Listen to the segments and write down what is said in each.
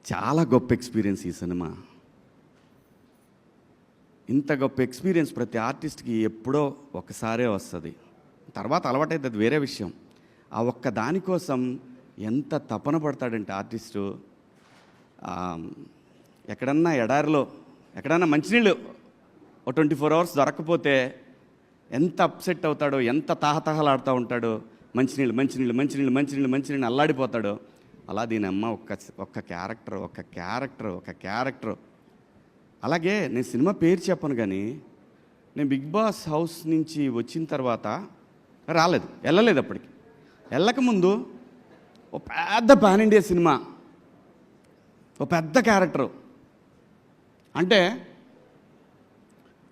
చాలా గొప్ప ఎక్స్పీరియన్స్ ఈ సినిమా. ఇంత గొప్ప ఎక్స్పీరియన్స్ ప్రతి ఆర్టిస్ట్కి ఎప్పుడో ఒకసారే వస్తుంది. తర్వాత అలవాటైతే అది వేరే విషయం. ఆ ఒక్క దానికోసం ఎంత తపన పడతాడంటే ఆర్టిస్టు. ఎక్కడన్నా ఎడారిలో ఎక్కడన్నా మంచినీళ్ళు ఓ 24 hours దొరకకపోతే ఎంత అప్సెట్ అవుతాడో, ఎంత తాహతహలాడుతూ ఉంటాడో. మంచినీళ్ళు మంచినీళ్ళు మంచినీళ్ళు మంచినీళ్ళు మంచినీళ్ళు అల్లాడిపోతాడో. అలా దీని అమ్మ ఒక్క క్యారెక్టర్. అలాగే నేను సినిమా పేరు చెప్పను, కానీ నేను బిగ్ బాస్ హౌస్ నుంచి వచ్చిన తర్వాత వెళ్ళలేదు. అప్పటికి వెళ్ళకముందు ఓ పెద్ద పాన్ ఇండియా సినిమా, ఓ పెద్ద క్యారెక్టరు. అంటే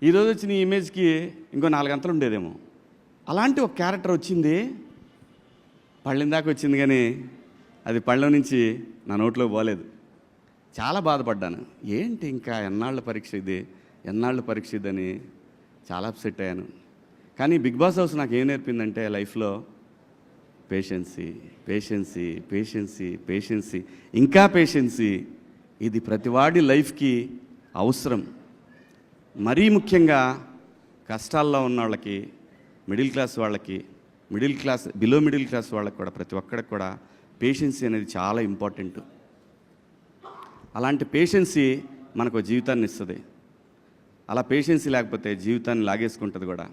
ఈరోజు వచ్చిన ఈ ఇమేజ్కి ఇంకో 4 గంటలు ఉండేదేమో. అలాంటి ఒక క్యారెక్టర్ వచ్చింది, పళ్ళిన దాకా వచ్చింది, కానీ అది పళ్ళ నుంచి నా నోట్లో పోలేదు. చాలా బాధపడ్డాను. ఏంటి ఇంకా ఎన్నాళ్ళ పరీక్ష ఇది అని చాలా అప్సెట్ అయ్యాను. కానీ బిగ్ బాస్ హౌస్ నాకు ఏం నేర్పిందంటే లైఫ్లో పేషెన్సీ, ఇంకా పేషెన్సీ. ఇది ప్రతివాడి లైఫ్కి అవసరం. మరీ ముఖ్యంగా కష్టాల్లో ఉన్న వాళ్ళకి, బిలో మిడిల్ క్లాస్ వాళ్ళకి కూడా, ప్రతి ఒక్కడికి కూడా పేషెన్సీ అనేది చాలా ఇంపార్టెంట్. అలాంటి పేషెన్సీ మనకు జీవితాన్ని ఇస్తుంది. అలా పేషెన్సీ లేకపోతే జీవితాన్ని లాగేసుకుంటుంది కూడా.